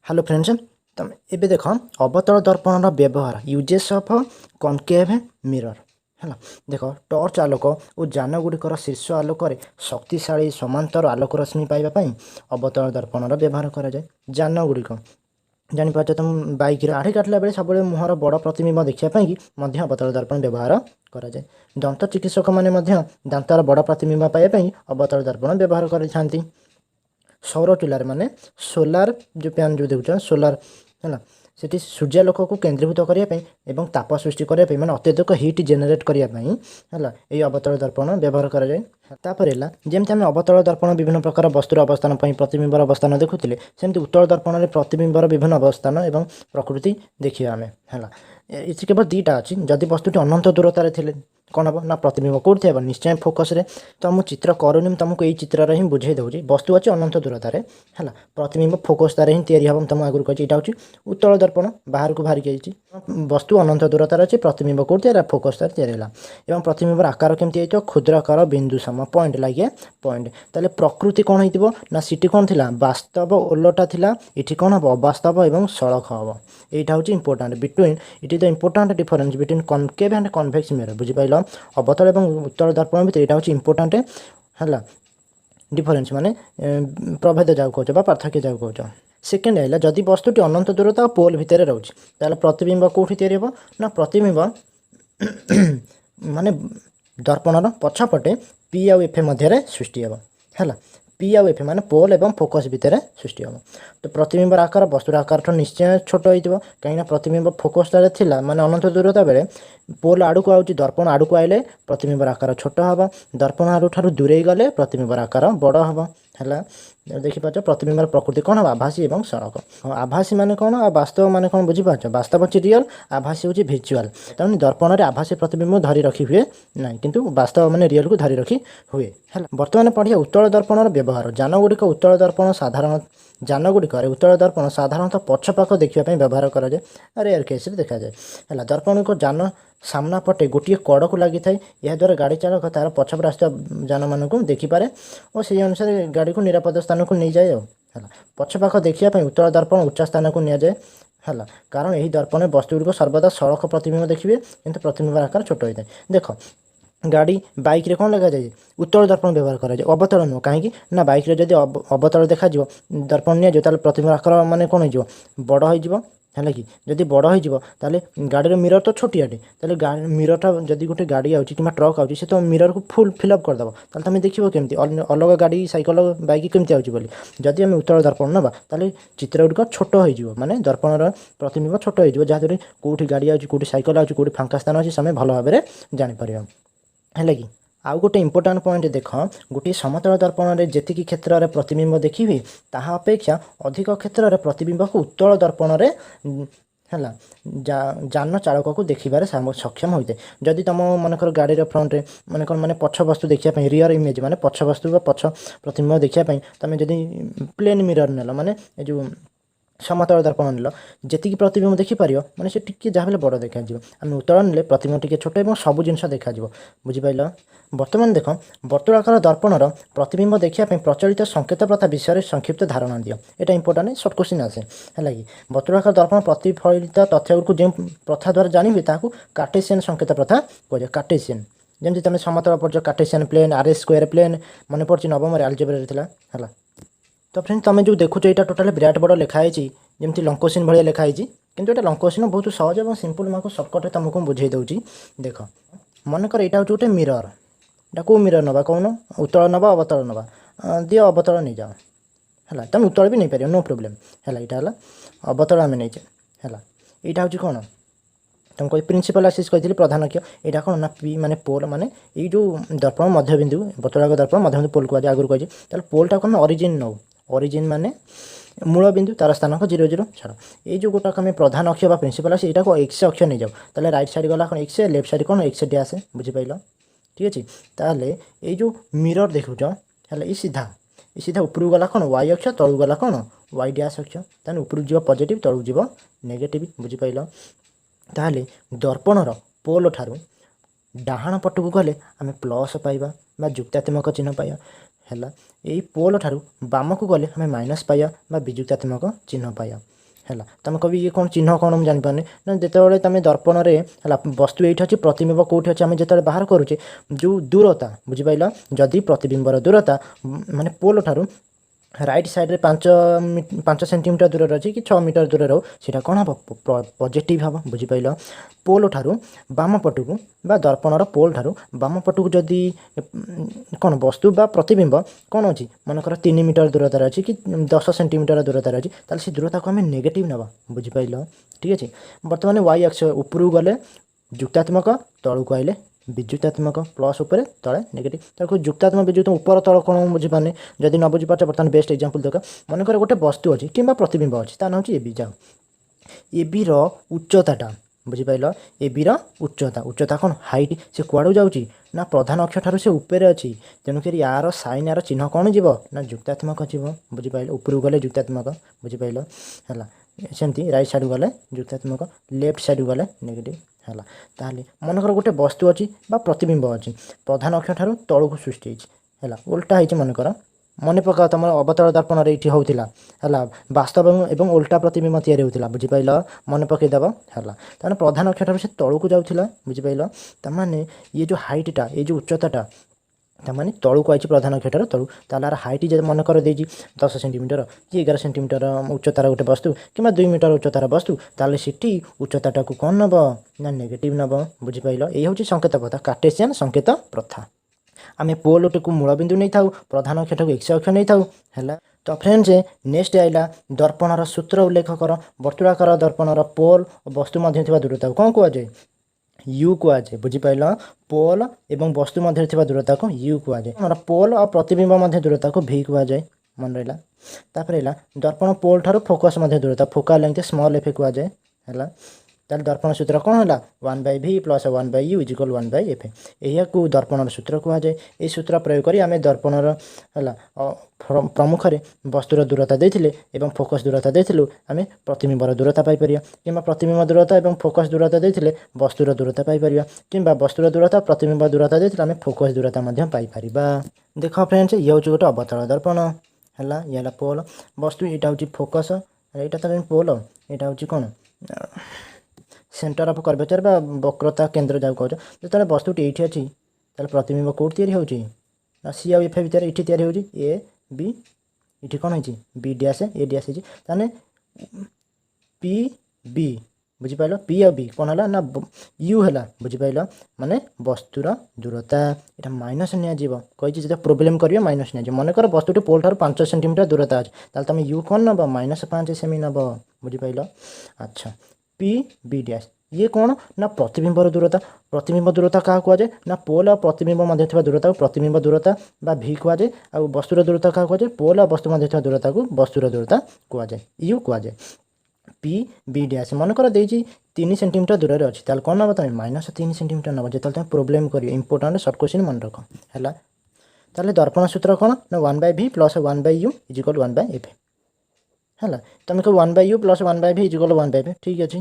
Hello friends तुम एबे देख अवतल दर्पण व्यवहार यूजेस ऑफ कनकेव मिरर है। देख टर्च आलोक और जान गुड़िकर शीर्ष आलोक शक्तिशाली समांतर आलोक रश्मि पाइबा अवतल दर्पण व्यवहार कराए। जान गुड़िक जापार तुम बैक आड़े काटला बेले सब मुहर बड़ प्रतिबिंब देखापी अवतल दर्पण व्यवहार कराए। दंत चिकित्सक मैंने दांतर बड़ प्रतिबिंब पाइबा अवतल दर्पण व्यवहार करते। सौर चूल्हार माने सोलार जो पैन जो देखुच सोलार है सेठी सूर्यालोक को केन्द्रीभूत करने एवं ताप सृष्टि करने माने अत्यधिक हिट जेनेट करने है अवतल दर्पण व्यवहार कराए। तापर जमी आम अवतल दर्पण विभिन्न प्रकार वस्तुर अवस्थान प्रतिबिंबर अवस्थान देखुले सेमती उत्तल दर्पण में प्रतिबिंबर विभिन्न अवस्थान एवं प्रकृति देखिए आम है। ये केवल दुईटा अच्छी जदि वस्तुटी अनंत दूरतार थे कौन हम ना प्रतिबिंब कौटी हे निश्चय फोकस रे तो मुझे चित्र करूनी तुमको यही चित्र हिं बुझे दूसरी वस्तु अच्छे अनंत दूरतार है प्रतिबिंब फोकस तार हिं तैयारी हम तुम आगुरी कही यहाँ हूँ उत्तल दर्पण बाहर को बाहर जाइए वस्तु अनंत दूरतार अच्छे प्रतिबिंब कौटी फोकस तार तैयारी है प्रतिबिंबर आकार केमती क्षुद्राकार बिंदु सम पॉइंट लगे पॉइंट ताले प्रकृति कौन हो ना सीटी कौन थी वास्तव ओलटा थिला इठी कौन हम अवास्तव और सड़क हम यहाँ हूँ important between it is the important difference between concave and convex mirror बुझीपाल अवतल और उत्तल दर्पण भितर यहाँ हूँ इंपोर्टाट है डिफरेंस माने प्रभेद जाऊ कह पार्थक्य जाऊ कह। सेकेंड है जदि वस्तुटी अनंत दूरता पोल भितर रोचे प्रतिबिंब कौटी तैयारी हम ना प्रतिबिंब माने दर्पणर पछपटे पी आउ एफ मध्य सृष्टि हम है पी आउ एफ माने पोल एवं फोकस भितर सृष्टि हम। तो प्रतिबिंबर आकार वस्तुर आकार निश्चय छोट हो कहीं प्रतिबिंब फोकस था माने अनंत दूरता बेले पोल आड़ को आउची दर्पण आड़ को आइले प्रतिबिंबर आकार छोट हम दर्पण आड़ ठार दूरे गले प्रतिबिंबर आकार बड़ हम है। देखिपार प्रतिबिंबर प्रकृति कौन हम आभासी और सड़क आभासी माने कौन आ वास्तव माने कौन बुझीपार वास्तव हूँ रियल आभासी हूँ भिजुआल तेणु दर्पण में आभासी प्रतिबिंब धरी रखी हुए ना किंतु वास्तव माने रियल को धरी रखी हुए है। बर्तमान पढ़िया उत्तल दर्पण व्यवहार जान गुड़िक उत्तल दर्पण साधारण जान गुड़िक उत्तल दर्पण साधारणतः पछपाख देखापी व्यवहार कराए रेयर केस देखा जाए है। दर्पण को जान सामना पटे गोटे कड़ को लगी थाए यह द्वारा गाड़ी चालक तार पछपटे आसुवा जान मान को देखिपारे और से अनुसार गाड़ी को निरापद स्थान को नहीं जाए है। पछपाख देखापी उत्तल दर्पण उच्चा स्थान को नि जाए है कारण यही दर्पण वस्तु गुड़िक सर्वदा सड़क प्रतिबिंब देखिए किंतु प्रतिबिंब आकार छोट होता है। देख गाड़ी बाइक रे कौन लगा जाए उत्तल दर्पण व्यवहार कराए अवतल नुह कहीं ना बाइक रे जब अवतल देखा दर्पण नि प्रतिबिंब आकार माने कौन हो बड़ हो है कि जदि बड़ हो गाड़ी मिरर तो छोटियाटे ताले मिररटा जदि गोटे गाड़ी आउची कि ट्रक आउची से तो मिरर को फुल फिलअप करदेव ताले तुम देखो केमती अलग गाड़ी साइकल बाइक केमती आउची बोली जदि आम उत्तल दर्पण नवा ताले चित्र गुड़िक छोट हो माने दर्पणर प्रतिबिंब छोट हो जहाँद्वारा कौटी गाड़ी आउची कौटी साइकल आउची कौटी फांका स्थान अच्छी से भल भाव में जापर है कि आउ गोटे इंपोर्टाट पॉइंट देख गोटे समतल दर्पण में जी क्षेत्र में प्रतिबिंब देखिए ताहा अपेक्षा अधिक क्षेत्र में प्रतिबिंब को उत्तल दर्पण में है जान चालक को देखिबार सक्षम होते जदि तुम मनकर गाड़ी फ्रंट में मनकर माने पछ वस्तु देखापी रियर इमेज माने पछ वस्तु पछ प्रतिबिंब देखापी तुम जदि प्लेन मिरर नेल माने जो समतल दर्पण नेल जी प्रतिबिंब देखिपार मैंने से टी जहाँ बड़ देखा आम उत्तल ने प्रतिबिंब टी छोट और सब जिन देखा बुझीपाल। बर्तमान देख वर्तुलाकार दर्पणर प्रतिबिंब देखापी प्रचलित संकेत प्रथा विषय संक्षिप्त धारणा दियो यहाँ इंपोर्टाट सर्ट क्वेश्चन आसे है कि वर्तुलाकार दर्पण प्रतिफलित तथ्य गुड़ जो प्रथा द्वारा जानी कार्टेशियन संकेत प्रथा कह कार्टेशियन जमी तुम समतल पढ़ कार्टेशियन प्लेन आर स्क्वायर प्लेन मन पड़ी नवम आलजेब्रा है। तो फ्रेंड तुम जो देखुच यहाँ टोटाल विराट बड़ लिखाई जमी लंकोसिन भाया लिखाई किंतु ये लंकोसिन बहुत सहज और सिंपल मैं सर्टकट तुमको बुझे दूसरी। देख मनकर यहाँ हूँ गोटे मिरर यहाँ कौ मिरर नवा कौन उत्तल नवा अवतल नवा दिए अवतल नहीं जाओ है तुम उत्तल भी नहीं पार नो प्रोब्लेम है यहाँ अवतल आम नहीं है यहाँ हूँ कौन तुम कह प्रिंसिपल आसीस कही प्रधान अक्ष यहाँ कौन ना पी माने पोल माने ये जो दर्पण मध्यबिंदु वर्तुलाकार दर्पण मध्यबिंदु पोल को आगुरी कही पोलटा कौन ओरिजिन नौ ओरिजिन माने मूल बिंदु तार स्थानक 0 0 छाड़ ये जो गोटा आम प्रधान अक्ष प्रिंसिपल आसे यहाँ को एक्स अक्ष नहीं जाओ ताले राइट साइड गला कौन एक्स लेफ्ट साइड कौन एक्स डी आसे बुझीपाल ठीक अच्छे ताले ये जो मिरर देखुच है ये सीधा उपरू गला कौन वाई अक्ष तलू गला कौन वाई डैश अक्ष ताने उपरू जीव पॉजिटिव तलू जीव नेगेटिव बुझीपाल। ताहले दर्पणर पोल ठारू डाहाण पटक गले आम प्लस पाइबा जुक्तात्मक चिन्ह पाइबा ହେଲା ଏଇ ପୋଲ ଠାରୁ ବାମକୁ ଗଲେ ଆମେ ମାଇନସ୍ ପାଇବା ବା ବିଯୁକ୍ତାତ୍ମକ ଚିହ୍ନ ପାଇବା ହେଲା। ତମେ କହିବି ଇଏ କ'ଣ ଚିହ୍ନ କ'ଣ ମୁଁ ଜାଣିପାରୁନି ନା ଯେତେବେଳେ ତମେ ଦର୍ପଣରେ ହେଲା ବସ୍ତୁ ଏଇଠି ଅଛି ପ୍ରତିବିମ୍ବ କେଉଁଠି ଅଛି ଆମେ ଯେତେବେଳେ ବାହାର କରୁଛେ ଯେଉଁ ଦୂରତା ବୁଝିପାରିଲ ଯଦି ପ୍ରତିବିମ୍ବର ଦୂରତା ମାନେ ପୋଲ ଠାରୁ ରାଇଟ୍ ସାଇଡ଼୍ରେ 5 ସେଣ୍ଟିମିଟର ଦୂରରେ ଅଛି କି 6 ମିଟର ଦୂରରେ ହଉ ସେଇଟା କ'ଣ ହେବ ପଜିଟିଭ୍ ହେବ ବୁଝିପାରିଲ। ପୋଲ ଠାରୁ ବାମ ପଟକୁ ବା ଦର୍ପଣର ପୋଲ ଠାରୁ ବାମ ପଟକୁ ଯଦି କ'ଣ ବସ୍ତୁ ବା ପ୍ରତିବିମ୍ବ କ'ଣ ଅଛି ମନେକର 3 ମିଟର ଦୂରତାରେ ଅଛି କି 10 ସେଣ୍ଟିମିଟର ଦୂରତାରେ ଅଛି ତାହେଲେ ସେ ଦୂରତାକୁ ଆମେ ନେଗେଟିଭ୍ ନେବା ବୁଝିପାରିଲ। ଠିକ୍ ଅଛି ବର୍ତ୍ତମାନ ୱାଇ ଆକ୍ସ ଉପରକୁ ଗଲେ ଯୁକ୍ତାତ୍ମକ ତଳକୁ ଆଇଲେ ବିଯୁକ୍ତାତ୍ମକ ପ୍ଲସ୍ ଉପରେ ତଳେ ନେଗେଟିଭ୍ ତାକୁ ଯୁକ୍ତାତ୍ମକ ବିଯୁକ୍ତ ଉପର ତଳ କ'ଣ ମୁଁ ବୁଝିପାରୁନି ଯଦି ନ ବୁଝିପାରୁଛ ବର୍ତ୍ତମାନ ବେଷ୍ଟ ଏକ୍ଜାମ୍ପଲ୍ ଦେଖ ମନେକର ଗୋଟେ ବସ୍ତୁ ଅଛି କିମ୍ବା ପ୍ରତିବିମ୍ବ ଅଛି ତା ନାଁ ହେଉଛି ଏବି ଯାଅ ଏବିର ଉଚ୍ଚତାଟା ବୁଝିପାରିଲ ଏବିର ଉଚ୍ଚତା କ'ଣ ହାଇଟ୍ ସେ କୁଆଡ଼ୁ ଯାଉଛି ନା ପ୍ରଧାନ ଅକ୍ଷ ଠାରୁ ସେ ଉପରେ ଅଛି ତେଣୁକରି ୟାର ସାଇନ୍ ୟାର ଚିହ୍ନ କ'ଣ ଯିବ ନା ଯୁକ୍ତାତ୍ମକ ଯିବ ବୁଝିପାରିଲ ଉପରକୁ ଗଲେ ଯୁକ୍ତାତ୍ମକ ବୁଝିପାରିଲ ହେଲା ସେମିତି ରାଇଟ୍ ସାଇଡ଼କୁ ଗଲେ ଯୁକ୍ତାତ୍ମକ ଲେଫ୍ଟ ସାଇଡ଼କୁ ଗଲେ ନେଗେଟିଭ୍ ହେଲା। ତାହେଲେ ମନେକର ଗୋଟେ ବସ୍ତୁ ଅଛି ବା ପ୍ରତିବିମ୍ବ ଅଛି ପ୍ରଧାନ ଅକ୍ଷ ଠାରୁ ତଳକୁ ସୃଷ୍ଟି ହେଇଛି ହେଲା ଓଲଟା ହେଇଛି ମନେକର ମନେ ପକାଅ ତୁମର ଅବତଳ ଦର୍ପଣରେ ଏଇଠି ହେଉଥିଲା ହେଲା ବାସ୍ତବ ଏବଂ ଓଲଟା ପ୍ରତିବିମ୍ବ ତିଆରି ହେଉଥିଲା ବୁଝିପାରିଲ ମନେ ପକାଇଦେବ ହେଲା। ତାମାନେ ପ୍ରଧାନ ଅକ୍ଷ ଠାରୁ ସେ ତଳକୁ ଯାଉଥିଲା ବୁଝିପାରିଲ ତାମାନେ ଇଏ ଯେଉଁ ହାଇଟ୍ଟା ଏଇ ଯେଉଁ ଉଚ୍ଚତାଟା ତାମାନେ ତଳକୁ ଆଇଛି ପ୍ରଧାନ ଅକ୍ଷ ଠାରୁ ତଳକୁ ତାହେଲେ ଆର ହାଇଟ୍ ଯଦି ମନେକର ଦେଇଛି 10 ସେଣ୍ଟିମିଟର କି 11 ସେଣ୍ଟିମିଟର ଉଚ୍ଚତାର ଗୋଟେ ବସ୍ତୁ କିମ୍ବା 2 ମିଟର ଉଚ୍ଚତାର ବସ୍ତୁ ତାହେଲେ ସେଠି ଉଚ୍ଚତାଟାକୁ କ'ଣ ନେବ ନା ନେଗେଟିଭ୍ ନେବ ବୁଝିପାରିଲ। ଏଇ ହେଉଛି ସଙ୍କେତ ପ୍ରଥା କାର୍ଟେସିଆନ୍ ସଙ୍କେତ ପ୍ରଥା। ଆମେ ପୋଲଟିକୁ ମୂଳବିନ୍ଦୁ ନେଇଥାଉ ପ୍ରଧାନ ଅକ୍ଷଟାକୁ ଏକ୍ସ ଅକ୍ଷ ନେଇଥାଉ ହେଲା। ତ ଫ୍ରେଣ୍ଡସ୍ ନେକ୍ସଟ ଆଇଲା ଦର୍ପଣର ସୂତ୍ର ଉଲ୍ଲେଖ କର। ବର୍ତ୍ତୁଳାକାର ଦର୍ପଣର ପୋଲ ଓ ବସ୍ତୁ ମଧ୍ୟରେ ଥିବା ଦୂରତାକୁ କ'ଣ କୁହାଯାଏ ୟୁ କୁହାଯାଏ ବୁଝିପାରିଲ। ପୋଲ ଏବଂ ବସ୍ତୁ ମଧ୍ୟରେ ଥିବା ଦୂରତାକୁ ୟୁ କୁହାଯାଏ। ଆମର ପୋଲ ଆଉ ପ୍ରତିବିମ୍ବ ମଧ୍ୟ ଦୂରତାକୁ ଭି କୁହାଯାଏ ମନେ ରହିଲା। ତାପରେ ହେଲା ଦର୍ପଣ ପୋଲ ଠାରୁ ଫୋକସ୍ ମଧ୍ୟ ଦୂରତା ଫୋକାଲ ଲେନ୍ଥ ସ୍ମଲ୍ ଏଫ୍ କୁହାଯାଏ ହେଲା। ତାହେଲେ ଦର୍ପଣ ସୂତ୍ର କ'ଣ ହେଲା 1/v + 1/u = 1/f ଏହାକୁ ଦର୍ପଣର ସୂତ୍ର କୁହାଯାଏ। ଏହି ସୂତ୍ର ପ୍ରୟୋଗ କରି ଆମେ ଦର୍ପଣର ହେଲା ପ୍ରମୁଖରେ ବସ୍ତୁର ଦୂରତା ଦେଇଥିଲେ ଏବଂ ଫୋକସ୍ ଦୂରତା ଦେଇଥିଲୁ ଆମେ ପ୍ରତିବିମ୍ବର ଦୂରତା ପାଇପାରିବା କିମ୍ବା ପ୍ରତିବିମ୍ବ ଦୂରତା ଏବଂ ଫୋକସ୍ ଦୂରତା ଦେଇଥିଲେ ବସ୍ତୁର ଦୂରତା ପାଇପାରିବା କିମ୍ବା ବସ୍ତୁର ଦୂରତା ପ୍ରତିବିମ୍ବ ଦୂରତା ଦେଇଥିଲେ ଆମେ ଫୋକସ୍ ଦୂରତା ମଧ୍ୟ ପାଇପାରିବା। ଦେଖ ଫ୍ରେଣ୍ଡସ୍ ଇଏ ହେଉଛି ଗୋଟେ ଅବତଳ ଦର୍ପଣ ହେଲା ଇଏ ହେଲା ପୋଲ ବସ୍ତୁ ଏଇଟା ହେଉଛି ଫୋକସ୍ ଏଇଟା ତ ପୋଲ ଏଇଟା ହେଉଛି କ'ଣ ସେଣ୍ଟର ଅଫ୍ କର୍ଭେଚର୍ ବା ବକ୍ରତା କେନ୍ଦ୍ର ଯାହାକୁ କହୁଛ। ଯେତେବେଳେ ବସ୍ତୁଟି ଏଇଠି ଅଛି ତାହେଲେ ପ୍ରତିବିମ୍ବ କେଉଁଠି ତିଆରି ହେଉଛି ନା ସି ଆଉ ଏଫ୍ ଭିତରେ ଏଇଠି ତିଆରି ହେଉଛି ଏ ବି ଏଇଠି କ'ଣ ହେଇଛି ବି ଡ୍ୟାସ୍ ଏ ଡ୍ୟାସ୍ ହେଇଛି ତାହେଲେ ପି ବି ବୁଝିପାରିଲ ପି ଆଉ ବି କ'ଣ ହେଲା ନା ୟୁ ହେଲା ବୁଝିପାରିଲ ମାନେ ବସ୍ତୁର ଦୂରତା ଏଇଟା ମାଇନସ୍ ନିଆଯିବ କହିଛି ଯେତେ ପ୍ରୋବ୍ଲେମ୍ କରିବ ମାଇନସ୍ ନିଆଯିବ। ମନେକର ବସ୍ତୁଟି ପୋଲ ଠାରୁ 5 ସେଣ୍ଟିମିଟର ଦୂରତା ଅଛି ତାହେଲେ ତୁମେ ୟୁ କ'ଣ ନେବ -5 ସେମି ନେବ ବୁଝିପାରିଲ। ଆଚ୍ଛା ପି ବି ଡ୍ୟାସ୍ ଇଏ କ'ଣ ନା ପ୍ରତିବିମ୍ବର ଦୂରତା ପ୍ରତିବିମ୍ବ ଦୂରତା କାହାକୁ କୁହାଯାଏ ନା ପୋଲ ଆଉ ପ୍ରତିବିମ୍ବ ମଧ୍ୟରେ ଥିବା ଦୂରତାକୁ ପ୍ରତିବିମ୍ବ ଦୂରତା ବା ଭି କୁହାଯାଏ ଆଉ ବସ୍ତୁର ଦୂରତା କାହାକୁ କୁହାଯାଏ ପୋଲ ଆଉ ବସ୍ତୁ ମଧ୍ୟରେ ଥିବା ଦୂରତାକୁ ବସ୍ତୁର ଦୂରତା କୁହାଯାଏ ୟୁ କୁହାଯାଏ। ପି ବି ଡ୍ୟାସ୍ ମନେକର ଦେଇଛି 3 ସେଣ୍ଟିମିଟର ଦୂରରେ ଅଛି ତାହେଲେ କ'ଣ ନେବ ତୁମେ -3 ସେଣ୍ଟିମିଟର ନେବ ଯେତେବେଳେ ତୁମେ ପ୍ରୋବ୍ଲେମ୍ କରିବ ଇମ୍ପୋର୍ଟାଣ୍ଟ ସର୍ଟ କ୍ୱେଶ୍ଚିନ୍ ମନେ ରଖ ହେଲା। ତାହେଲେ ଦର୍ପଣ ସୂତ୍ର କ'ଣ ନା 1/v + 1/u = 1/f ହେଲା। ତୁମେ କହିବ 1/u + 1/v = 1/f ଠିକ୍ ଅଛି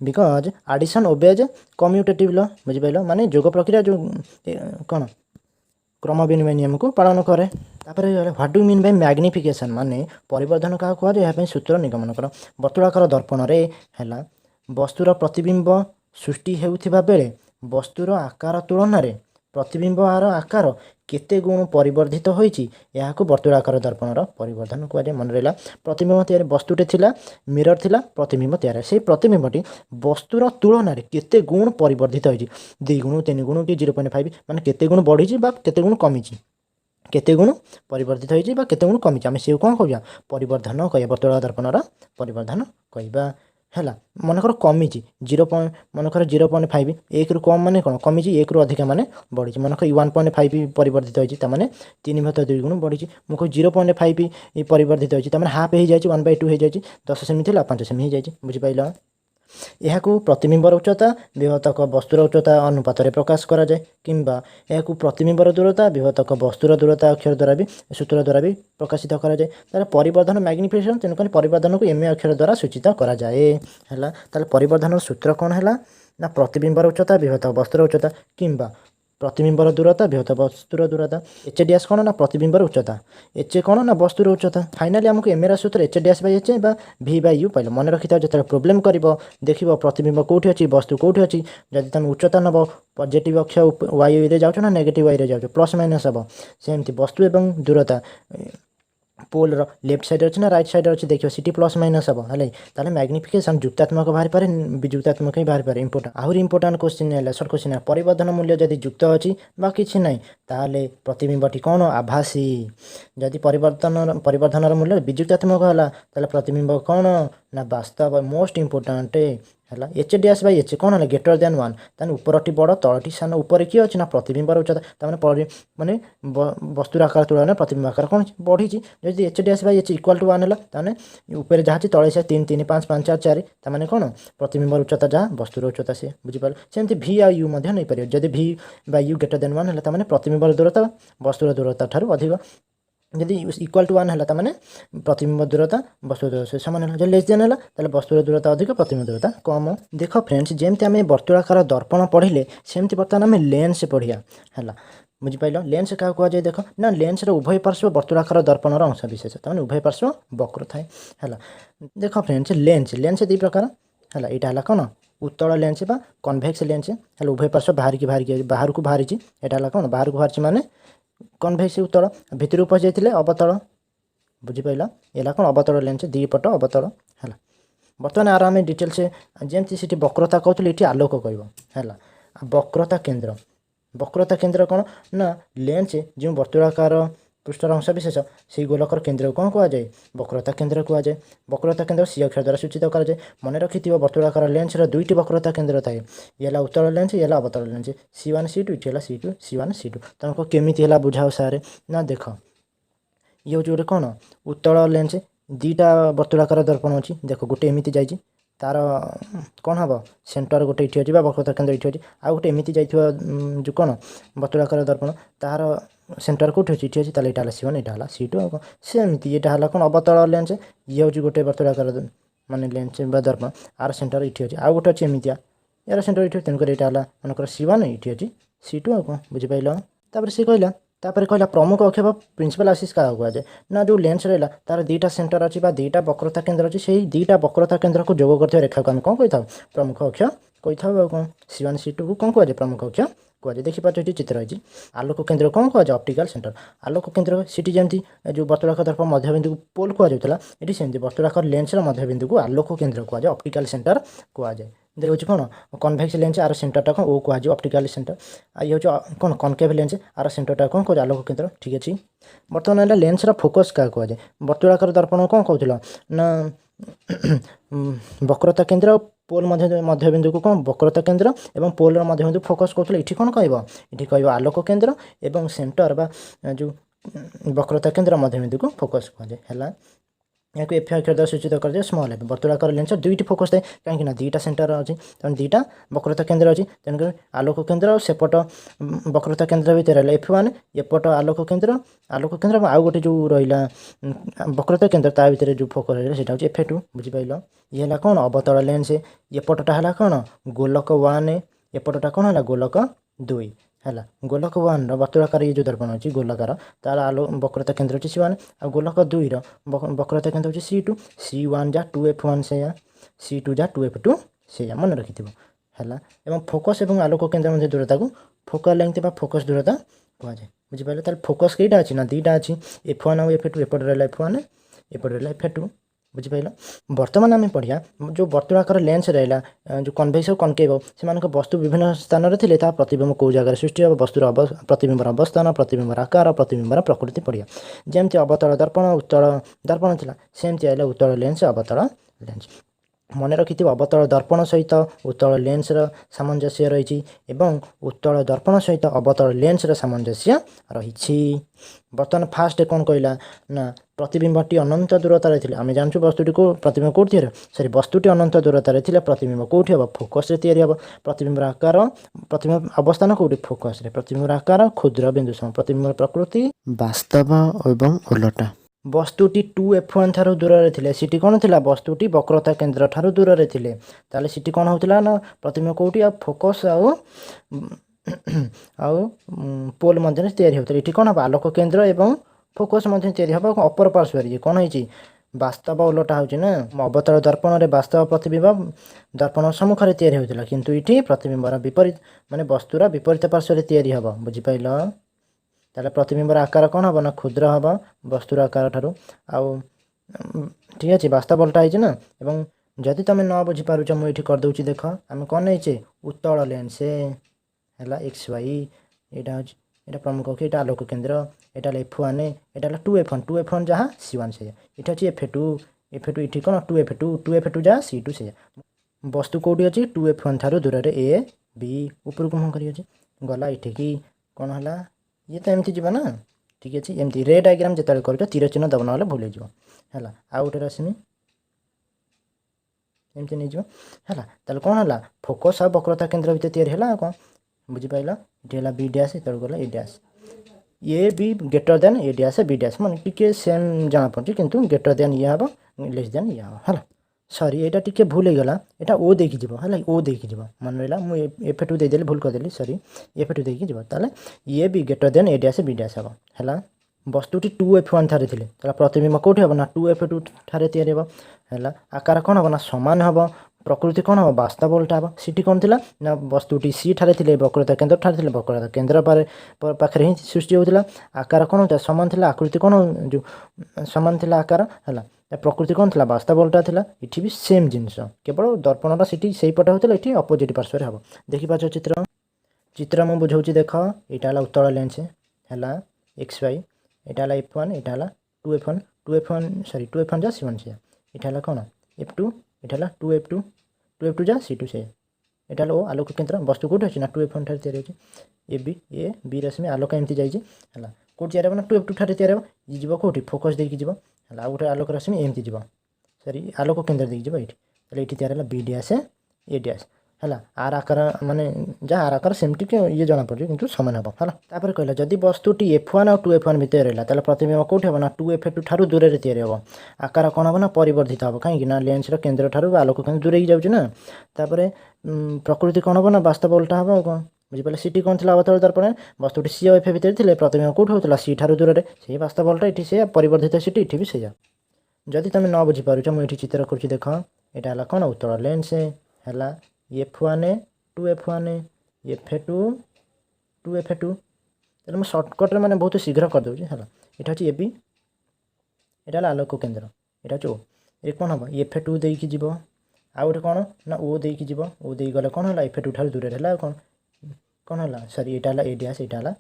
ବିକଜ୍ ଆଡ଼ିସନ୍ ଓବେଜ୍ କମ୍ୟୁଟେଟିଭ୍ ଲ ବୁଝିପାରିଲ ମାନେ ଯୋଗ ପ୍ରକ୍ରିୟା ଯେଉଁ କ'ଣ କ୍ରମ ବିନିମୟ ନିୟମକୁ ପାଳନ କରେ। ତାପରେ what do mean Bai magnification ମାନେ ପରିବର୍ଦ୍ଧନ କାହାକୁ କୁହାଯାଏ ଏହା ପାଇଁ ସୂତ୍ର ନିଗମନ କର। ବର୍ତ୍ତୁଳାକାର ଦର୍ପଣରେ ହେଲା ବସ୍ତୁର ପ୍ରତିବିମ୍ବ ସୃଷ୍ଟି ହେଉଥିବା ବେଳେ ବସ୍ତୁର ଆକାର ତୁଳନାରେ ପ୍ରତିବିମ୍ବର ଆକାର କେତେ ଗୁଣ ପରିବର୍ଦ୍ଧିତ ହୋଇଛି ଏହାକୁ ବର୍ତ୍ତୁଳାକାର ଦର୍ପଣର ପରିବର୍ଦ୍ଧନ କୁହାଯାଏ। ମନେ ରହିଲା ପ୍ରତିବିମ୍ବ ତିଆରି ବସ୍ତୁଟେ ଥିଲା ମିରର ଥିଲା ପ୍ରତିବିମ୍ବ ତିଆରି ସେଇ ପ୍ରତିବିମ୍ବଟି ବସ୍ତୁର ତୁଳନାରେ କେତେ ଗୁଣ ପରିବର୍ଦ୍ଧିତ ହୋଇଛି 2 ଗୁଣ 3 ଗୁଣ କି 0.5 ମାନେ କେତେ ଗୁଣ ବଢ଼ିଛି ବା କେତେ ଗୁଣ କମିଛି କେତେ ଗୁଣ ପରିବର୍ଦ୍ଧିତ ହୋଇଛି ବା କେତେ ଗୁଣ କମିଛି ଆମେ ସେକୁ କ'ଣ କହିବା ପରିବର୍ଦ୍ଧନ କହିବା ବର୍ତ୍ତୁଳାକାର ଦର୍ପଣର ପରିବର୍ଦ୍ଧନ କହିବା ହେଲା। ମନେକର କମିଛି ମନେକର 0.5 1ରୁ କମ୍ ମାନେ କ'ଣ କମିଛି 1ରୁ ଅଧିକା ମାନେ ବଢ଼ିଛି ମନେକର 1.5 ପରିବର୍ଦ୍ଧିତ ହୋଇଛି ତାମାନେ 3/2 ଗୁଣ ବଢ଼ିଛି। ମୁଁ କହୁଛି 0.5 ପରିବର୍ଦ୍ଧିତ ହୋଇଛି ତାମାନେ ହାଫ୍ ହେଇଯାଇଛି 1/2 ହେଇଯାଇଛି 10 ସେମି ଥିଲା 5 ସେମି ହେଇଯାଇଛି ବୁଝିପାରିଲ। ଏହାକୁ ପ୍ରତିବିମ୍ବର ଉଚ୍ଚତା ବିଭକ୍ତକ ବସ୍ତୁର ଉଚ୍ଚତା ଅନୁପାତରେ ପ୍ରକାଶ କରାଯାଏ କିମ୍ବା ଏହାକୁ ପ୍ରତିବିମ୍ବର ଦୂରତା ବିଭକ୍ତକ ବସ୍ତୁର ଦୂରତା ଅକ୍ଷର ଦ୍ୱାରା ବି ସୂତ୍ର ଦ୍ୱାରା ବି ପ୍ରକାଶିତ କରାଯାଏ। ତାହେଲେ ପରିବର୍ଦ୍ଧନ ମ୍ୟାଗ୍ନିଫିକେସନ୍ ତେଣୁକରି ପରିବର୍ଦ୍ଧନକୁ ଏମ୍ ଅକ୍ଷର ଦ୍ୱାରା ସୂଚିତ କରାଯାଏ ହେଲା। ତାହେଲେ ପରିବର୍ଦ୍ଧନର ସୂତ୍ର କ'ଣ ହେଲା ନା ପ୍ରତିବିମ୍ବର ଉଚ୍ଚତା ବିଭକ୍ତକ ବସ୍ତୁର ଉଚ୍ଚତା କିମ୍ବା प्रतिबिंबर दूरता बृहत बस्तुर दूरता एच डैश कौन ना प्रतिबिंबर उच्चता एच कौन ना बस्तुर उच्चता फाइनाली आमको एम सूत्र एच डैश बाई एच बा भि बाई यू पाइल मन रखी जो प्रोब्लेम कर देख प्रतिबिंब कौटी अच्छी बस्तु कौटी अच्छी जब तुम उच्चता नब पॉजिटिव अक्ष वाई रे जाओ ना नेगेटिव वाई रे जाओ प्लस माइनस हम सेमती बस्तु एवं दूरता पोल लेफ्ट साइड अच्छे ना राइट साइड अच्छे देखिए सीटी प्लस माइनस हम है मैग्निफिकेशन जुक्तात्मक बाहर पारे विजुक्तात्मक ही बाहर पारे इंपोर्टां आहरी इंपोर्टां क्वेश्चन है सर्ट क्वेश्चन है परिवर्धन मूल्य जदि जुक्त अच्छी बा कि ना ताले प्रतिबिंबटी कौन आभासी जदि परिवर्धन मूल्य विजुक्तात्मक है प्रतिबिंब कौन ना वास्तव मोस्ट इंपोर्टाट है एच डैश बाई एच कौन है ग्रेटर देन वन ताने उपरटी बड़ तलटी सान ऊपर किए अच्छे ना प्रतिबिंबर उच्चता ताने माने वस्तुर आकार तुलन प्रतिबिंब आकार कौन बढ़ी जब H dash by H equal to one है ताने ऊपर जहाँ तले से 3 3 5 5 4 4 ताने कौन प्रतिबिंबर उच्चता जहाँ वस्तुर उच्चता से बुझीपार सेमती भि आ यू नहीं पार जब भि by you greater than one है ताने प्रतिबिंबर दूरता वस्तुर दूरता ठारू अधिक जदि इक्वाल टू वन है ताने प्रतिबिंब दूरता वस्तु दूरता सामान है जब लेस देन है वस्तुर दूरता अधिक प्रतिबिंब दूरता कम देख फ्रेंड्स जमती आम वर्तुलाकार दर्पण पढ़िले सेमती बर्तमान आम लेंस पढ़िया है बुझिपाल लेंस क्या कहुए देख ना लेंस उभय पार्श्व वर्तुलाकार दर्पणर अंश विशेष तमें उभय पार्श्व वक्र थाए है देख फ्रेंड्स लेंस लेंस दी प्रकार है यहाँ है कौन उत्तल लेंस बा कन्वेक्स लेंस है उभय पार्श्व बाहर को बाहरी यहाँ कौन बाहर को बाहरी माने कन्वेक्स उत्तल भितर पशि जाते अवतल बुझिपाल ये कौन अवतल लेंस दीपट अवतल है बर्तमान आर आम डिटेल से जमती सी वक्रता कहते ये आलोक कह वक्रता केन्द्र कौन ना लेंस जो वर्तुलाकार पृष्ठर अंश विशेष से गोलकर केन्द्र कौन कहुए वक्रता केन्द्र कहुए वक्रता केन्द्र सी अक्षर द्वारा सूचित कराए मन रखि वर्तुलाकार लेंस दुईट वक्रता केन्द्र थाए ये उत्तल लेंस ये अवतल लेंस C1 C2 ये C2 C1 C2 तुमको केमी बुझाओ सारे ना देख ये हूँ गोटे कौन उत्तल लेंस दीटा वर्तुलाकार दर्पण अच्छी देख गोटे एमती जाइए तार कौन हम सेंटर गोटे ये अच्छी वक्रता केन्द्र ये अच्छी आउ गोटे एमती जाइए जो कौन वर्तुलाकार दर्पण तार सेंटर कौट अच्छी ये अच्छी यहाँ C1 यहाँ C2 सेमती यहाँ कौन अवतल लेंस ये हूँ गोटे वर्तुलाकार माने लेंस दर्पण आर सेंटर ये अच्छी आउ गोटे अच्छी एमती यार सेंटर ये तेणुक यहाँ मनकर C1 ये अच्छी C2 कौन बुझिपाल सी कहला तापर कहला प्रमुख अक्ष प्रिंसिपल आक्सिस क्या कहुए ना जो लेंस रहा तार दीटा सेंटर अच्छी दीटा वक्रता केन्द्र अच्छी से दीटा वक्रता केन्द्र को जोग कर रेखा को आम कौन कही था प्रमुख अक्ष कही था कौन C1 C2 को कौन कहुए प्रमुख अक्ष कहुए देखिए ये चित्र है आलोक केन्द्र कौन कहुए ऑप्टिकल सेंटर आलोक केन्द्र सीटी जमी जो वर्तुलाकार दर्पण मध्यबिंदु को पोल कहुला ये सेमती वर्तुलाकार लेंस मध्यबिंदु को आलोक केन्द्र कहुए ऑप्टिकल सेंटर कहुए देखिए कौन कन्वेक्स लेंस आर सेंटरटा कौन ओ कहुए ऑप्टिकल सेंटर ये हूँ कौन कनकेव लेंस आर सेंटरटा कौन कहुए आलोक केन्द्र ठीक अच्छे बर्तमान है लेंस फोकस क्या कहुए वर्तुलाकार दर्पण कौन कहूल ना वक्रता केन्द्र पोल मध्यबिंदु को कौन वक्रता केन्द्र एवं पोलर मध्यबिंदु फोकस कहूल ये कौन कह आलोक केन्द्र एवं सेंटर बा जो वक्रता केन्द्र मध्यबिंदु को फोकस कहुए है यहाँ एफ अक्षर द्वारा सूचित कर स्मल एफ वर्तुलाकार लेंस दुईट फोकस थाए कहीं दीटा सेंटर अच्छी तेनाली दीटा वक्रता केन्द्र अच्छी तेणुक आलोक केन्द्र और सेपट वक्रता केन्द्र भितर F1 एपट आलोक केन्द्र आउ गोटे जो रहा वक्रता केन्द्र ता भर जो फोकस रहा है F2 बुझिपाल ये है कौन अवतल लेंस एपटा है कौन गोलक 1 एपटा कौन है गोलक 2 है गोलक 1 वर्तुलाकार ये जो दर्पण अच्छी गोलकार तार आलो वक्रता केन्द्र अच्छी C1 आ गोलक 2 वक्रता केन्द्र अच्छी C2 C1 जा 2F1 से C2 जा 2F2 से मन रखि है एवं फोकस एवं आलोक केन्द्र मध्य दूरता को फोकल लेंथ फोकस दूरता कहुए बुझिपाल तार फोकस कईटा अच्छी ना दीटा अच्छी F1 और F2 एपट रहा F1 एपट रहा F2 बुझिपाल बर्तमान आम पढ़िया जो वर्तुलाकार लेंस रहा जो कन्वेक्स और कनकेव से वस्तु विभिन्न स्थान में थे प्रतिबिंब कौ जगह सृष्टि हम वस्तुर प्रतिबिंबर अवस्थान प्रतिबिंबर आकार प्रतिबिंबर प्रकृति पढ़िया जमती अवतल दर्पण उत्तल दर्पण था सेमती आइला उत्तल लेंस अवतल लेंस मन रखि अवतल दर्पण सहित उत्तल लेंस सामंजस्य रही उत्तल दर्पण सहित अवतल लेंस सामंजस्य रही बर्तमान फास्ट कौन कहला ना प्रतिबिंबटी अनंत दूरतार थे आम जानूँ वस्तुटी को प्रतिबिंब कौटी सरी वस्तुटी अनंत दूरतार थे प्रतिबिंब कौटी हम फोकस हम प्रतिबिंब आकार प्रतिबिंब अवस्थान कौटी फोकस प्रतिबिंब आकार क्षुद्र बिंदु सम प्रतिबिंब प्रकृति वास्तव एवं उलटा वस्तुटी 2F1 ठारू दूर थे सीटी कौन थी वस्तुटी वक्रता केन्द्र ठारू दूर थे ताले सीटी कौन होता ना प्रतिबिंब कौटी आ फोकस ଆଉ ପୋଲ୍ ମଧ୍ୟରେ ତିଆରି ହେଉଥିଲା। ଏଠି କ'ଣ ହେବ ଆଲୋକ କେନ୍ଦ୍ର ଏବଂ ଫୋକସ୍ ମଧ୍ୟ ତିଆରି ହେବ। ଅପର ପାର୍ଶ୍ୱରେ ଇଏ କ'ଣ ହେଇଛି ବାସ୍ତବ ଓଲଟା ହେଉଛି ନା ଅବତଳ ଦର୍ପଣରେ ବାସ୍ତବ ପ୍ରତିବିମ୍ବ ଦର୍ପଣ ସମ୍ମୁଖରେ ତିଆରି ହେଉଥିଲା, କିନ୍ତୁ ଏଠି ପ୍ରତିବିମ୍ବର ବିପରୀତ ମାନେ ବସ୍ତୁର ବିପରୀତ ପାର୍ଶ୍ୱରେ ତିଆରି ହେବ। ବୁଝିପାରିଲ? ତାହେଲେ ପ୍ରତିବିମ୍ବର ଆକାର କ'ଣ ହେବ ନା କ୍ଷୁଦ୍ର ହେବ ବସ୍ତୁର ଆକାର ଠାରୁ। ଆଉ ଠିକ୍ ଅଛି ବାସ୍ତବ ଓଲଟା ହେଇଛି ନା। ଏବଂ ଯଦି ତୁମେ ନ ବୁଝିପାରୁଛ ମୁଁ ଏଠି କରିଦେଉଛି ଦେଖ। ଆମେ କ'ଣ ନେଇଛେ ଉତ୍ତଳ ଲେନ୍ସ ହେଲା XY, ଏଇଟା ହେଉଛି এটা প্রমুখ অক্ষ, এটা আলোক কেন্দ্র, এটা হলো F1, এটা হলো 2F1 যাহা C1 সেয়া, এটা হচ্ছে F2 এটি কোণ 2F2 যাহা C2 সেয়া। বস্তু কোটি অছি 2F1 ঠারু দূরে A B উপরকু মুহ করি অছি গলা এঠিকি কোণ হলা ইয়ে তো এমতি ଯିବ ନା। ঠিক আছে এমতি রে ডায়াগ্রাম যেতବେଳେ କରୁଛ তীর চিহ୍ନ দেব নহলে ভুল ହେଇଯିବ ହେଲା। ଆଉ ଗୋଟେ ରଶ୍ମି ଏମିତି ନେଇଯିବ ହେଲା। ତାହେଲେ କ'ଣ ହେଲା ଫୋକସ୍ ଆଉ ବକ୍ରତା କେନ୍ଦ୍ର ଭିତରେ ତିଆରି ହେଲା। ଆଉ କ'ଣ ବୁଝିପାରିଲ? ଏଠି ହେଲା B ଡ୍ୟାସ୍, ଏତେବେଳେ ଗଲା A dash. A B greater than A dash B dash ମାନେ ଟିକେ ସେମ୍ ଜଣାପଡ଼ୁଛି, କିନ୍ତୁ ଗ୍ରେଟର ଦେନ୍ ଇଏ ହେବ ଲେସ୍ ଦେନ୍ ଇଏ ହେବ ହେଲା। ସରି ଏଇଟା ଟିକେ ଭୁଲ ହେଇଗଲା, ଏଇଟା O ଦେଇକି ଯିବ ହେଲା। O ଦେଇକି ଯିବ ମନେ ରହିଲା, ମୁଁ F2 ଦେଇଦେଲି ଭୁଲ କରିଦେଲି, ସରି F2 ଦେଇକି ଯିବ। ତାହେଲେ ଇଏ ବି greater than A dash B dash ହେବ ହେଲା। ବସ୍ତୁଟି 2F1 ଠାରେ ଥିଲେ, ତାହେଲେ ପ୍ରତିବିମ୍ବ କେଉଁଠି ହେବ ନା 2F2 ଠାରେ ତିଆରି ହେବ ହେଲା। ଆକାର କ'ଣ ହେବ ନା ସମାନ ହେବ। ପ୍ରକୃତି କ'ଣ ହେବ ବାସ୍ତବ ଓଲଟା ହେବ। ସେଠି କ'ଣ ଥିଲା ନା ବସ୍ତୁଟି C ଠାରେ ଥିଲେ, ବକ୍ରତା କେନ୍ଦ୍ର ଠାରେ ଥିଲେ, ବକ୍ରତା କେନ୍ଦ୍ର ପାଖରେ ହିଁ ସୃଷ୍ଟି ହେଉଥିଲା। ଆକାର କ'ଣ ହେଉଥିଲା ସମାନ ଥିଲା, ଆକୃତି କ'ଣ ଯେଉଁ ସମାନ ଥିଲା ଆକାର ହେଲା। ପ୍ରକୃତି କ'ଣ ଥିଲା ବାସ୍ତବ ଓଲଟା ଥିଲା। ଏଠି ବି ସେମ୍ ଜିନିଷ, କେବଳ ଦର୍ପଣଟା ସେଠି ସେଇପଟେ ହେଉଥିଲା, ଏଠି ଅପୋଜିଟ୍ ପାର୍ଶ୍ୱରେ ହେବ। ଦେଖିପାରୁଛ ଚିତ୍ର ମୁଁ ବୁଝାଉଛି ଦେଖ। ଏଇଟା ହେଲା ଉତ୍ତଳ ଲେନ୍ସ ହେଲା XY, ଏଇଟା ହେଲା F1, ଏଇଟା ହେଲା 2F1 ଯା C1 ସେୟା। ଏଇଟା ହେଲା କ'ଣ F2, ଏଇଟା ହେଲା 2F2 ଯା C2 ସେୟା। ଏଇଟା ହେଲା O ଆଲୋକ କେନ୍ଦ୍ର। ବସ୍ତୁ କେଉଁଠି ଅଛି ନା 2F1 ଠାରେ ତିଆରି ହେଉଛି। ଏ ବି ରଶ୍ମି ଆଲୋକ ଏମିତି ଯାଇଛି ହେଲା। କେଉଁଠି ତିଆରି ହେବ ନା 2F2 ଠାରେ ତିଆରି ହେବ। ଇଏ ଯିବ କେଉଁଠି ଫୋକସ୍ ଦେଇକି ଯିବ ହେଲା। ଆଉ ଗୋଟେ ଆଲୋକ ରଶ୍ମି ଏମିତି ଯିବ, ସରି ଆଲୋକ କେନ୍ଦ୍ର ଦେଇକି ଯିବ ଏଇଠି। ତାହେଲେ ଏଇଠି ତିଆରି ହେଲା B ଡ୍ୟାସ୍ A ଡ୍ୟାସ୍ ହେଲା। ଆର ଆକାର ମାନେ ଯାହା ଆର ଆକାର ସେମିତି ଇଏ ଜଣାପଡ଼ୁଛି, କିନ୍ତୁ ସମାନ ହେବ ହେଲା। ତାପରେ କହିଲା ଯଦି ବସ୍ତୁଟି F1 ଆଉ 2F1 ଭିତରେ ରହିଲା, ତାହେଲେ ପ୍ରତିବିମ୍ବ କେଉଁଠି ହେବ ନା 2F2 ଠାରୁ ଦୂରରେ ତିଆରି ହେବ। ଆକାର କ'ଣ ହେବ ନା ପରିବର୍ଦ୍ଧିତ ହେବ, କାହିଁକି ନା ଲେନ୍ସର କେନ୍ଦ୍ର ଠାରୁ ଆଲୋକ କେନ୍ଦ୍ର ଦୂରେଇକି ଯାଉଛି ନା। ତାପରେ ପ୍ରକୃତି କ'ଣ ହେବ ନା ବାସ୍ତବ ଓଲଟା ହେବ। ଆଉ କ'ଣ ବୁଝିପାରିଲେ? ସିଟି କ'ଣ ଥିଲା ଅବତଳ ଦର୍ପଣରେ ବସ୍ତୁଟି C ଆଉ F ଭିତରେ ଥିଲେ, ପ୍ରତିବିମ୍ବ କେଉଁଠି ହେଉଥିଲା C ଠାରୁ ଦୂରରେ, ସେଇ ବାସ୍ତବ ଓଲଟା ଏଠି ସେୟା ପରିବର୍ଦ୍ଧିତ ସିଟି ଏଠି ବି ସେୟା। ଯଦି ତୁମେ ନ ବୁଝିପାରୁଛ ମୁଁ ଏଠି ଚିତ୍ର କରୁଛି ଦେଖ। ଏଇଟା ହେଲା କ'ଣ ଉତ୍ତଳ ଲେନ୍ସ ହେଲା F1 2F1 F2 2F2। ତାହେଲେ ମୁଁ ସର୍ଟକଟ୍ରେ ମାନେ ବହୁତ ଶୀଘ୍ର କରିଦେଉଛି ହେଲା। ଏଇଟା ହେଉଛି AB, ଏଇଟା ହେଲା ଆଲୋକ କେନ୍ଦ୍ର, ଏଇଟା ହେଉଛି O। ଏ କ'ଣ ହେବ F2 ଦେଇକି ଯିବ। ଆଉ ଗୋଟେ କ'ଣ ନା O ଦେଇକି ଯିବ। O ଦେଇକି ଗଲେ କ'ଣ ହେଲା F2 ଠାରୁ ଦୂରରେ ହେଲା। ଆଉ କ'ଣ ହେଲା ସରି ଏଇଟା ହେଲା A ଡ୍ୟାସ୍, ଏଇଟା ହେଲା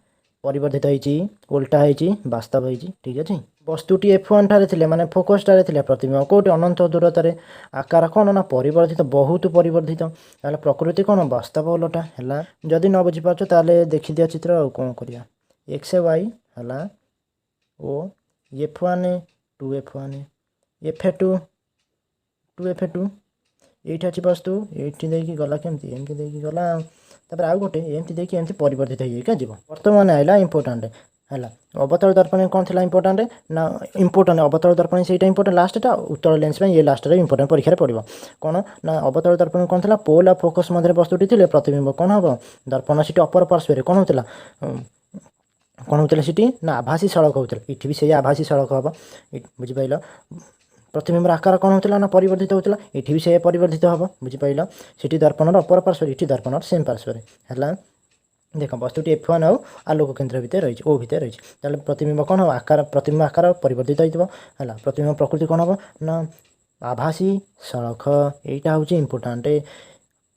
ପରିବର୍ଦ୍ଧିତ ହେଇଛି, ଓଲଟା ହେଇଛି, ବାସ୍ତବ ହେଇଛି। ଠିକ୍ ଅଛି। ବସ୍ତୁଟି F1 ଠାରେ ଥିଲେ ମାନେ ଫୋକସ୍ ଠାରେ ଥିଲେ, ପ୍ରତିବିମ୍ବ କେଉଁଠି ଅନନ୍ତ ଦୂରତାରେ। ଆକାର କ'ଣ ନା ପରିବର୍ଦ୍ଧିତ, ବହୁତ ପରିବର୍ଦ୍ଧିତ। ତାହେଲେ ପ୍ରକୃତି କ'ଣ ବାସ୍ତବ ଓଲଟା ହେଲା। ଯଦି ନ ବୁଝିପାରୁଛ ତାହେଲେ ଦେଖିଦିଅ ଚିତ୍ର, ଆଉ କ'ଣ କରିବା। XY ହେଲା O F1 2F1 F2 2F2। ଏଇଠି ଅଛି ବସ୍ତୁ, ଏଇଠି ଦେଇକି ଗଲା କେମିତି ଏମିତି ଦେଇକି ଗଲା। ତାପରେ ଆଉ ଗୋଟେ ଏମିତି ଦେଇକି ଏମିତି ପରିବର୍ଦ୍ଧିତ ହେଇକା ଯିବ। ବର୍ତ୍ତମାନ ଆଇଲା ଇମ୍ପୋର୍ଟାଣ୍ଟ ହେଲା। ଅବତଳ ଦର୍ପଣ କ'ଣ ଥିଲା ଇମ୍ପୋର୍ଟାଣ୍ଟ ନା ଅବତଳ ଦର୍ପଣ ସେଇଟା ଇମ୍ପୋର୍ଟାଣ୍ଟ ଲାଷ୍ଟଟା। ଉତ୍ତଳ ଲେନ୍ସ ପାଇଁ ଇଏ ଲାଷ୍ଟରେ ଇମ୍ପୋର୍ଟାଣ୍ଟ ପରୀକ୍ଷାରେ ପଡ଼ିବ। କ'ଣ ନା ଅବତଳ ଦର୍ପଣ କ'ଣ ଥିଲା ପୋଲ୍ ଆଉ ଫୋକସ୍ ମଧ୍ୟରେ ବସ୍ତୁଟି ଥିଲେ, ପ୍ରତିବିମ୍ବ କ'ଣ ହେବ ଦର୍ପଣ ସିଟି ଅପର ପାର୍ଶ୍ୱରେ କ'ଣ ହେଉଥିଲା ସେଠି ନା ଆଭାସୀ ସଳଖ ହେଉଥିଲା। ଏଠି ବି ସେଇ ଆଭାସୀ ସଳଖ ହେବ। ବୁଝିପାରିଲ? ପ୍ରତିବିମ୍ବର ଆକାର କ'ଣ ହେଉଥିଲା ନା ପରିବର୍ଦ୍ଧିତ ହେଉଥିଲା, ଏଠି ବି ସେୟା ପରିବର୍ଦ୍ଧିତ ହେବ। ବୁଝିପାରିଲ? ସେଠି ଦର୍ପଣର ଅପର ପାର୍ଶ୍ୱରେ, ଏଠି ଦର୍ପଣର ସେମ୍ ପାର୍ଶ୍ୱରେ ହେଲା। ଦେଖ ବସ୍ତୁଟି F1 ଆଉ ଆଲୋକ କେନ୍ଦ୍ର ଭିତରେ ରହିଛି, O ଭିତରେ ରହିଛି। ତାହେଲେ ପ୍ରତିବିମ୍ବ କ'ଣ ହେବ ପ୍ରତିବିମ୍ବ ଆକାର ପରିବର୍ଦ୍ଧିତ ହେଇଥିବ ହେଲା। ପ୍ରତିବିମ୍ବ ପ୍ରକୃତି କ'ଣ ହେବ ନା ଆଭାସୀ ସଳଖ। ଏଇଟା ହେଉଛି ଇମ୍ପୋର୍ଟାଣ୍ଟ।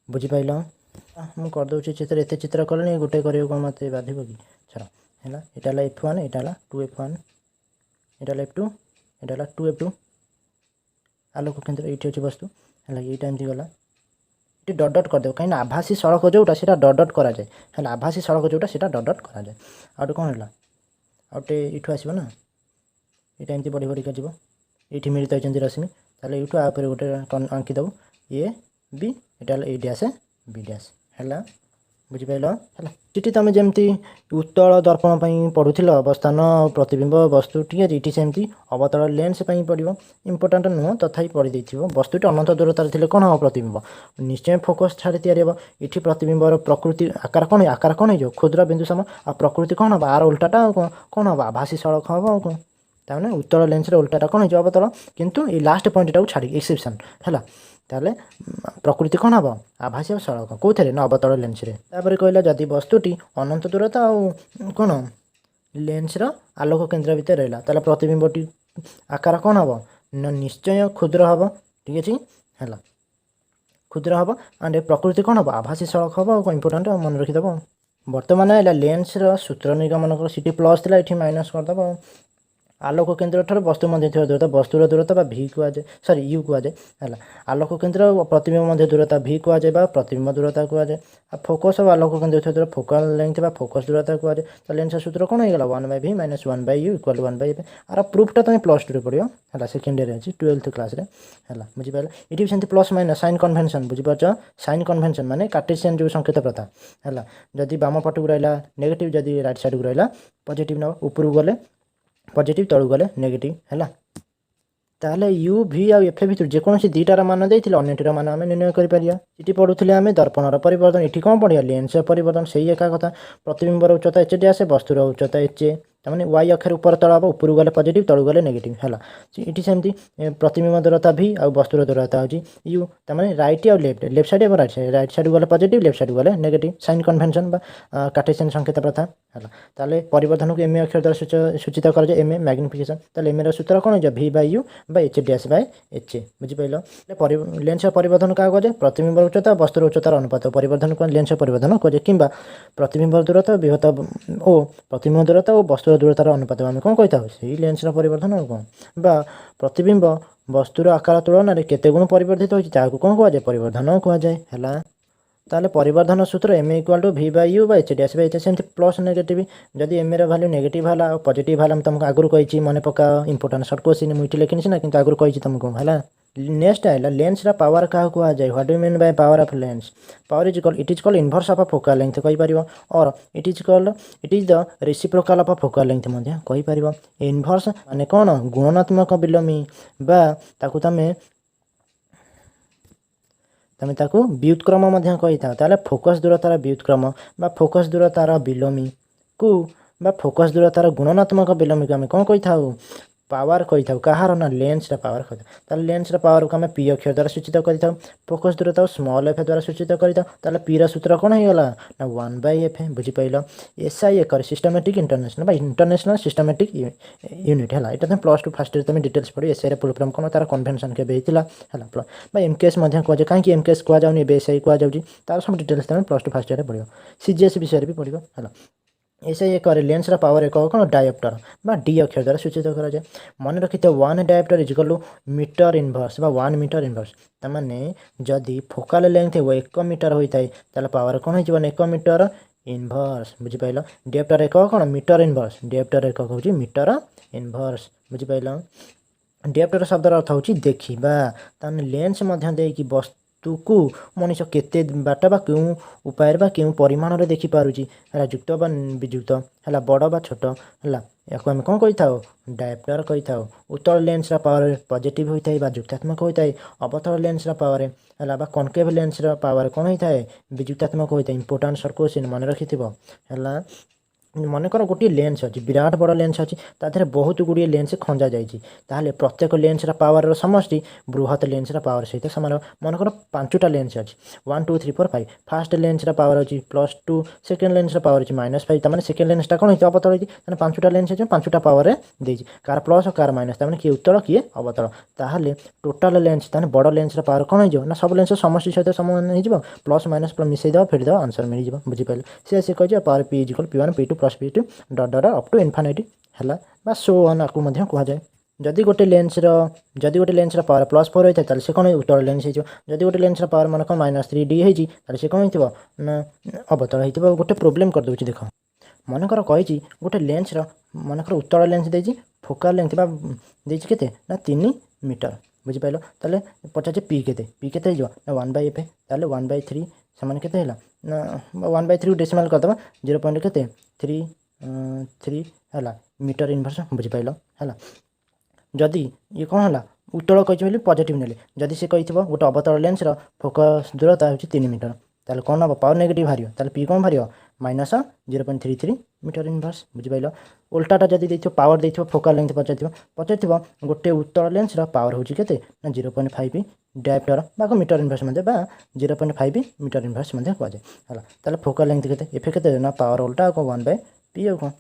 ବୁଝିପାରିଲ? ମୁଁ କରିଦେଉଛି ଚିତ୍ର, ଏତେ ଚିତ୍ର କଲେଣି ଗୋଟେ କରିବାକୁ କ'ଣ ମୋତେ ବାଧିବ କି? ଛାଡ଼ ହେଲା। ଏଇଟା ହେଲା F1, ଏଇଟା ହେଲା 2F1, ଏଇଟା ହେଲା F2, ଏଇଟା ହେଲା 2F2 ଆଲୋକ କେନ୍ଦ୍ର। ଏଇଠି ଅଛି ବସ୍ତୁ ହେଲା। ଏଇଟା ଏମିତି ଗଲା, ଏଠି ଡଟ୍ ଡଟ୍ କରିଦେବ, କାହିଁକିନା ଆଭାସୀ ସଳଖ ଯେଉଁଟା ସେଇଟା ଡଟ୍ ଡଟ୍ କରାଯାଏ ହେଲା। ଆଭାସୀ ସଳଖ ଯେଉଁଟା ସେଇଟା ଡଟ୍ ଡଟ୍ କରାଯାଏ। ଆଉ ଗୋଟେ କ'ଣ ହେଲା, ଆଉ ଗୋଟେ ଏଇଠୁ ଆସିବ ନା, ଏଇଟା ଏମିତି ବଢ଼ି ବଢ଼ିକା ଯିବ। ଏଇଠି ମିଳିତ ହେଇଛନ୍ତି ରଶ୍ମି, ତାହେଲେ ଏଇଠୁ ଆ ଉପରେ ଗୋଟେ ଆଙ୍କିଦେବୁ A B, ଏଇଟା ହେଲା A ଡ୍ୟାସ୍ B ଡ୍ୟାସ୍ ହେଲା। बुझिपाइल है ये तुम जमी उत्तल दर्पण पढ़ुल अवस्थान प्रतिबिंब वस्तु ठीक है ये सेमती अवतल लेंस पड़ो इंपोर्टाट नुह तथा पढ़ी वस्तुटी अनंत दूरतार थे कौन हम प्रतिबिंब निश्चय फोकस छाड़ी या प्रतिबिंबर प्रकृति आकार कौन हो क्षुद्र बिंदु सम आ प्रकृति कौन हम आर उल्टाटा कौन हम आभासी सड़क हम कौन ताने उत्तल लेंस उल्टाटा कौन हो अवतल किंतु ये लास्ट पॉइंट टाक छाड़ी एक्सेप्शन है ताले प्रकृति कौन हम आभासी और सड़क कौन ना अवतल लेंस कहला जदि वस्तुटी अनंत दूरता कौन लेंसर आलोक केन्द्र भितर रहा ताले प्रतिबिंबटी आकार कौन हम ना निश्चय क्षुद्र हम ठीक अच्छे है क्षुद्र हम एंड प्रकृति कौन हम आभासी सड़क हम इंपोर्टाट मन रखीदेव बर्तमान है लेंसर सूत्र निगमन सीटी प्लस थी ये माइनस करदेव आलोक केन्द्र ठार वस्तु मध्य दूरता वस्तुर दूरता भि कहुए सरी यू कहुए है आलोक केन्द्र और प्रतिबिंब मध्य दूरता भि कहुए प्रतिबिंब दूरता कहुए फोकस और आलोक केन्द्र दूर फोकल लेंथ फोकस दूरता कहुए तो लेंस सूत्र कौन होगा 1/v - 1/u = 1/f आर प्रूफटा तुम +2 पढ़ो है सेकेंड ईयर अच्छी 12th क्लास है बुझीपार ये सेमती प्लस माइनस साइन कन्वेंशन बुझीपार साइन कन्वेंशन माने कार्टेशियन जो संकेत प्रथा है जदि बाम पट को रहा नेगेटिव जदि राइट साइड को रहा पॉजिटिव न ऊपर गले पॉजिटिव तलू गले नेगेटिव है ताहले यू भी आ एफ भितर जेकोसी दुईटार मान देते अन्यटीर मान आम निर्णय करें ये पढ़ुले आम दर्पणर परिवर्तन ये कौन पढ़िया लेंस परिवर्तन से एका कथा प्रतिबिंबर उच्चता एच डी आसे वस्तुर उच्चता एच तमें वाई अक्षर ऊपर तल हम ऊपर गले पॉजिटिव तलू गले नेगेटिव है ये सेमती प्रतिबिंब दूरता भी आ वस्तुर दूरता हो यू तमें राइट आ लेफ्ट साइड और राइट साइड गले पॉजिटिव लेफ्ट साइड गले नेगेटिव साइन कन्वेंशन कार्टेशियन संकेत प्रथा है ताले परिवर्तन को एम ए अक्षर द्वारा सूचित कर एम ए मैग्निफिकेशन ताले एम ए सूत्र कौन हो v/u एच डी एस एच ए बुझीपाल लेंस परिवर्तन क्या कहे प्रतिबिंब उच्चता वस्तुर उच्चतार अनुपात परिवर्तन को लेंस परिवर्तन कहे कि प्रतिबिंब दूरता विहत ओ प्रतिबिंब दूरता और वस्तुर दूरतार अनुपात आम कौन कही था लेंस परिवर्तन और कौन बा प्रतिबिंब वस्तुर आकार तुलन में केते गुण परिवर्तित होता कौन कहुए परिवर्तन कहुए है ताले परिवर्तन सूत्र M = v/u H D S H सेमती प्लस नेगेटिव जदि एम एर भैल्यू नेगेटिव है पॉजिटिव है तुमको आगुरी कही मन पका इंपोर्टाट सर्ट क्वेश्चन मुझे लिखी ना कि आगुरी कही तुमको है नेक्स्ट है लेंस पावर क्या कहुए what do mean by power of lens power it is called inverse of focal length कहीपर और it is the reciprocal of focal length कहीपर इनवर्स माने कौन गुणात्मक विलोमी बा ताकू तमें ताकू व्युत्क्रम कही था फोकस दूरतार व्युत्क्रम बा फोकस दूरतार विलोमी को बा फोकस दूरतार गुणात्मक विलोमी को आम कौन कही था पावर कही था कहार ना लेंस पावर कही था लेंस पावर को आम पी अक्षर द्वारा सूचित कर फोकस दूरता स्मॉल एफ द्वारा सूचित कर पी सूत्र कौन होगा ना 1/f बुझीपाल SI एक सिस्टमेटिक इंटरनेशनल बा इंटरनेशनल सिस्टमेटिक यूनिट है ये +2 फास्ट तुम डिटेल्स पढ़ो SI फुल फॉर्म कौन तार कन्वेंशन के है MKS कहे कहीं MKS कहुए SI कहुए तार सब डिटेल्स तुम +2 फास्ट ईयर पढ़ो CGS विषय भी पढ़ो है ऐसे एक लेंस पावर एक कौन डायोप्टर बा डी अक्षर द्वारा सूचित कराए मन रखी 1 डायोप्टर इक्वल मीटर इनवर्स बा 1 मीटर इनवर्स तमाने जदि फोकल लेंथ 1 मीटर होता है पावर कौन हो 1 मीटर इनवर्स बुझीपाल डायोप्टर एक कौन मीटर इनवर्स डायोप्टर एक हूँ मीटर इनवर्स बुझीपाल डायोप्टर शब्दर अर्थ हूँ देखा ताने लेंस देकी वस्तु को मनीष केते बाट बा क्यों उपाय बा क्यों परिमाण में देखिपारुची है युक्त बा वियुक्त है बड़ बा छोट है या आम कौन कही था डायोप्टर कही था उत्तल लेंस पावर पॉजिटिव होता है बा युक्तात्मक होता है अवतल लेंस पावर है बा कनकेव लेंस पावर कौन होता है वियुक्तात्मक होता है इंपोर्टाट सर्ट क्वेश्चन मन रखि है मनकर गोटे लेंस अच्छी विराट बड़ लेंस अच्छी तादेह बहुत गुड़िए लेंस खंजा जाए प्रत्येक लेंस पावर समष्टि बृहत लेंस पावर सहित सामान मनकर 5टा लेंस अच्छी 1 2 3 4 5 फास्ट लेंस पावर अच्छी +2 सेकेंड लेंस पावर अच्छी -5 तमाने सेकेंड लेंसटा कौन होती अवतल होती 5टा लेंस अच्छे 5टा पावर देती कार प्लस कार माइनस तमाने किए उत्तल किए अवतल ताहले टोटाल लेंस बड़ लेंस पावर कौन हो ना सब लेंस समष्टि सहित सामान हो प्लस माइनस मिसई देव फेर देव आंसर मिल बुझीपारे सी कह power P = P1 P2 + P2 dot up to infinity है बा सो ऑन आपको कहुए जदि गोटे लेंस पावर +4 होता है से कौन उत्तल लेंस हो जदि गोटे लेंस पावर मन कौन -3D होती से कौन हो अवतल हो गोटे प्रोब्लेम कर दूसरी देख मनकर कही गोटे लेंस मनकर उत्तल लेंस देती फोकल लेंथ देके ना 3 मीटर बुझिपाइल ताले पचारे पी केते हो ना 1/f ताले 1/3 समान केते हैला ना 1/3 डेसिमल करदबा 0. केते 3 हैला मीटर इनवर्स बुझिपाइल हैला जदि ये कौन है उत्तल कही पॉजिटिव नेले जदि से कही गोटे अवतल लेंस फोकस दूरता हूँ 3 मीटर ताले कौन हम पावर नेगेटिव बाहर ताले पी कौन बाहर -0.33 मीटर इनवर्स बुझिपाइल उल्टाटा जदि देखो पावर देखो फोकल लेंथ पचार गोटे उत्तल लेंस पावर हूँ के 0.5 डायप्टर बाक मीटर इनवर्स 0.5 मीटर इनवर्स कहुए है फोकल लेंथ के एफ के ना पावर उल्टा 1/p आ कौन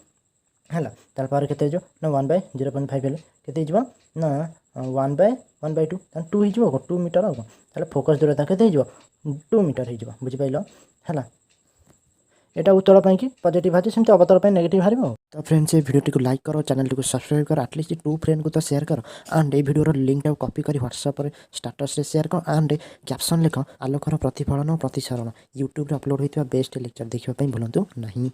है पावर के ना 1/0.5 हेल्ले के ना 1/2 2 हो 2 मीटर आ कौन फोकस दूरता के 2 मीटर हो बुझिपाइल है यहाँ उत्तल कि पॉजिटिव बाहर सेमती अवतल नेगेटिव बाहर तो फ्रेंड्स ये वीडियो को लाइक करो चैनल को सब्सक्राइब करो एटलिस्ट 2 फ्रेंड को तो शेयर करो एंड ये वीडियो लिंक कॉपी कर व्हाट्सएप स्टेटस रे शेयर करो एंड कैप्शन लिख आलोकर प्रतिफलन प्रतिसरण यूट्यूब अपलोड होता बेस्ट लेक्चर देखा भूलु नहीं।